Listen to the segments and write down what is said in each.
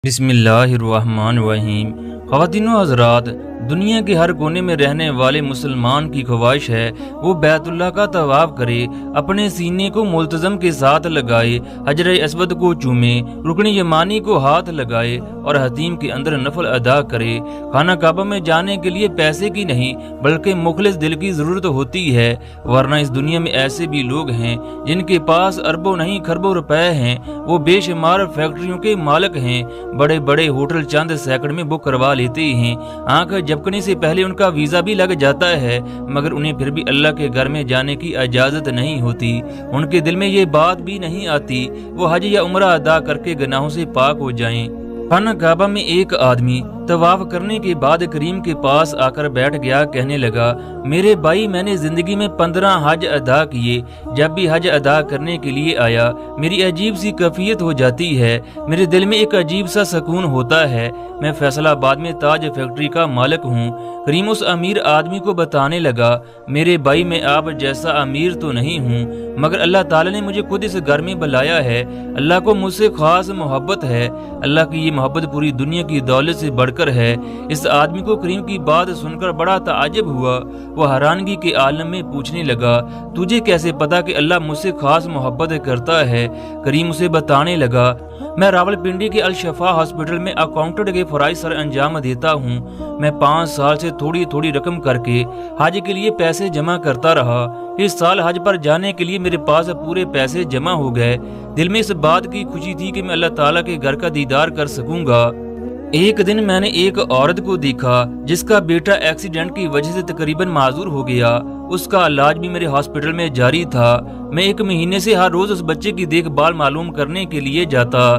بسم اللہ الرحمن الرحیم۔ خواتین و حضرات، دنیا کے ہر کونے میں رہنے والے مسلمان کی خواہش ہے وہ بیت اللہ کا طواف کرے، اپنے سینے کو ملتزم کے ساتھ لگائے، حجر اسود کو چومے، رکن یمانی کو ہاتھ لگائے اور حتیم کے اندر نفل ادا کرے۔ خانہ کعبہ میں جانے کے لیے پیسے کی نہیں بلکہ مخلص دل کی ضرورت ہوتی ہے، ورنہ اس دنیا میں ایسے بھی لوگ ہیں جن کے پاس اربوں نہیں کھربوں روپے ہیں، وہ بے شمار فیکٹریوں کے مالک ہیں، بڑے بڑے ہوٹل چند سیکنڈ میں بک کروا لیتے ہیں، آنکھ جھپکنے سے پہلے ان کا ویزا بھی لگ جاتا ہے، مگر انہیں پھر بھی اللہ کے گھر میں جانے کی اجازت نہیں ہوتی۔ ان کے دل میں یہ بات بھی نہیں آتی وہ حج یا عمرہ ادا کر کے گناہوں سے پاک ہو جائیں۔ خانہ کعبہ میں ایک آدمی طواف کرنے کے بعد کریم کے پاس آ کر بیٹھ گیا، کہنے لگا، میرے بھائی، میں نے زندگی میں 15 حج ادا کیے، جب بھی حج ادا کرنے کے لیے آیا میری عجیب سی کیفیت ہو جاتی ہے، میرے دل میں ایک عجیب سا سکون ہوتا ہے۔ میں فیصل آباد میں تاج فیکٹری کا مالک ہوں۔ کریم اس امیر آدمی کو بتانے لگا، میرے بھائی، میں آپ جیسا امیر تو نہیں ہوں، مگر اللہ تعالی نے مجھے خود اس گھر میں بلایا ہے، اللہ کو مجھ سے خاص محبت ہے، اللہ کی یہ محبت پوری دنیا کی دولت سے بڑھ کر ہے۔ اس آدمی کو کریم کی بات سن کر بڑا تعجب ہوا، وہ حیرانگی کے عالم میں پوچھنے لگا، تجھے کیسے پتا کہ اللہ مجھ سے خاص محبت کرتا ہے؟ کریم اسے بتانے لگا، میں راولپنڈی کے الشفا ہاسپٹل میں اکاؤنٹنٹ کے فرائض سر انجام دیتا ہوں، میں 5 سال سے تھوڑی تھوڑی رقم کر کے حج کے لیے پیسے جمع کرتا رہا، اس سال حج پر جانے کے لیے میرے پاس پورے پیسے جمع ہو گئے، دل میں اس بات کی خوشی تھی کہ میں اللہ تعالیٰ کے گھر کا دیدار کر سکوں گا۔ ایک دن میں نے ایک عورت کو دیکھا جس کا بیٹا ایکسیڈنٹ کی وجہ سے تقریباً معذور ہو گیا، اس کا علاج بھی میرے ہاسپٹل میں جاری تھا، میں 1 مہینے سے ہر روز اس بچے کی دیکھ بھال معلوم کرنے کے لیے جاتا۔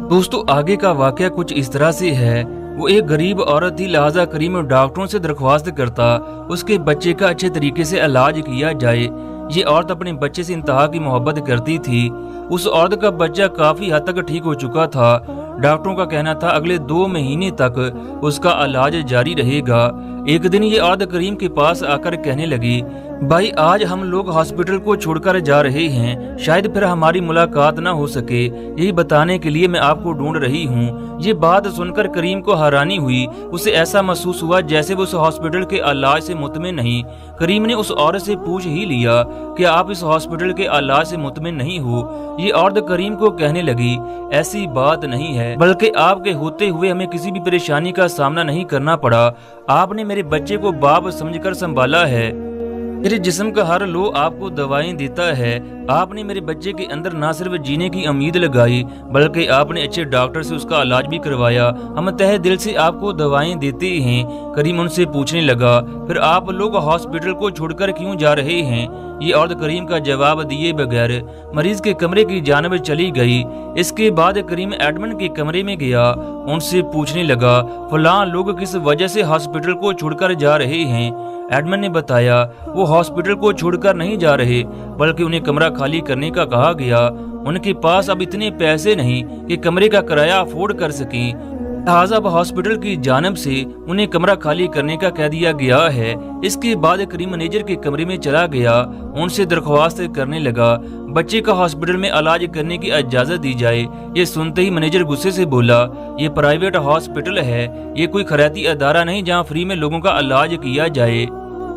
دوستو، آگے کا واقعہ کچھ اس طرح سے ہے۔ وہ ایک غریب عورت تھی، لہذا کریم ڈاکٹروں سے درخواست کرتا اس کے بچے کا اچھے طریقے سے علاج کیا جائے۔ یہ عورت اپنے بچے سے انتہا کی محبت کرتی تھی۔ اس عورت کا بچہ کافی حد تک ٹھیک ہو چکا تھا، ڈاکٹروں کا کہنا تھا اگلے 2 مہینے تک اس کا علاج جاری رہے گا۔ ایک دن یہ عورت کریم کے پاس آ کر کہنے لگی، بھائی، آج ہم لوگ ہاسپٹل کو چھوڑ کر جا رہے ہیں، شاید پھر ہماری ملاقات نہ ہو سکے، یہی بتانے کے لیے میں آپ کو ڈھونڈ رہی ہوں۔ یہ بات سن کر کریم کو حیرانی ہوئی، اسے ایسا محسوس ہوا جیسے وہ اس ہاسپٹل کے علاج سے مطمئن نہیں۔ کریم نے اس عورت سے پوچھ ہی لیا کہ آپ اس ہاسپٹل کے علاج سے مطمئن نہیں ہو؟ یہ عورت کریم کو کہنے لگی، ایسی بات نہیں ہے، بلکہ آپ کے ہوتے ہوئے ہمیں کسی بھی پریشانی کا سامنا نہیں کرنا پڑا، آپ نے میرے بچے کو باپ سمجھ کر سنبھالا ہے، میرے جسم کا ہر لو آپ کو دوائیں دیتا ہے، آپ نے میرے بچے کے اندر نہ صرف جینے کی امید لگائی بلکہ آپ نے اچھے ڈاکٹر سے اس کا علاج بھی کروایا، ہم تہہ دل سے آپ کو دوائیں دیتے ہیں۔ کریم ان سے پوچھنے لگا، پھر آپ لوگ ہاسپٹل کو چھوڑ کر کیوں جا رہے ہیں؟ یہ عورت کریم کا جواب دیے بغیر مریض کے کمرے کی جانب چلی گئی۔ اس کے بعد کریم ایڈمن کے کمرے میں گیا، ان سے پوچھنے لگا، فلاں لوگ کس وجہ سے ہاسپٹل کو چھوڑ کر جا رہے ہیں؟ ایڈمن نے بتایا، وہ ہاسپٹل کو چھوڑ کر نہیں جا رہے بلکہ انہیں کمرہ خالی کرنے کا کہا گیا، ان کے پاس اب اتنے پیسے نہیں کہ کمرے کا کرایہ افورڈ کر سکیں، لہٰذا اب ہاسپٹل کی جانب سے انہیں کمرہ خالی کرنے کا کہہ دیا گیا ہے۔ اس کے بعد کریم منیجر کے کمرے میں چلا گیا، ان سے درخواست کرنے لگا بچے کا ہاسپٹل میں علاج کرنے کی اجازت دی جائے۔ یہ سنتے ہی منیجر غصے سے بولا، یہ پرائیویٹ ہاسپٹل ہے، یہ کوئی خیراتی ادارہ نہیں جہاں فری میں لوگوں کا علاج کیا جائے،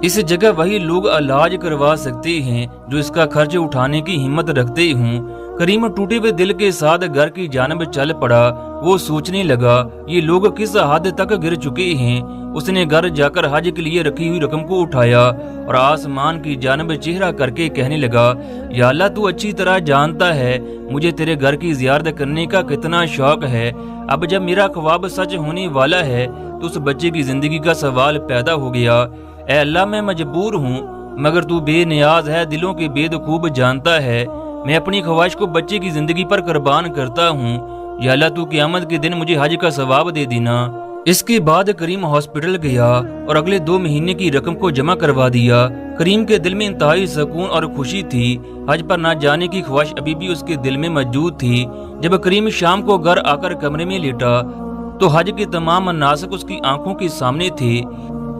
اس جگہ وہی لوگ علاج کروا سکتے ہیں جو اس کا خرچ اٹھانے کی ہمت رکھتے ہوں۔ کریم ٹوٹے ہوئے دل کے ساتھ گھر کی جانب چل پڑا، وہ سوچنے لگا یہ لوگ کس حد تک گر چکے ہیں۔ اس نے گھر جا کر حج کے لیے رکھی ہوئی رقم کو اٹھایا اور آسمان کی جانب چہرہ کر کے کہنے لگا، یا اللہ، تو اچھی طرح جانتا ہے مجھے تیرے گھر کی زیارت کرنے کا کتنا شوق ہے، اب جب میرا خواب سچ ہونے والا ہے تو اس بچے کی زندگی کا سوال پیدا ہو گیا، اے اللہ، میں مجبور ہوں مگر تو بے نیاز ہے، دلوں کے بید خوب جانتا ہے، میں اپنی خواہش کو بچے کی زندگی پر قربان کرتا ہوں، یا اللہ، تو قیامت کے دن مجھے حج کا ثواب دے دینا۔ اس کے بعد کریم ہاسپٹل گیا اور اگلے 2 مہینے کی رقم کو جمع کروا دیا۔ کریم کے دل میں انتہائی سکون اور خوشی تھی، حج پر نہ جانے کی خواہش ابھی بھی اس کے دل میں موجود تھی۔ جب کریم شام کو گھر آ کر کمرے میں لیٹا تو حج کے تمام مناسک اس کی آنکھوں کے سامنے تھے۔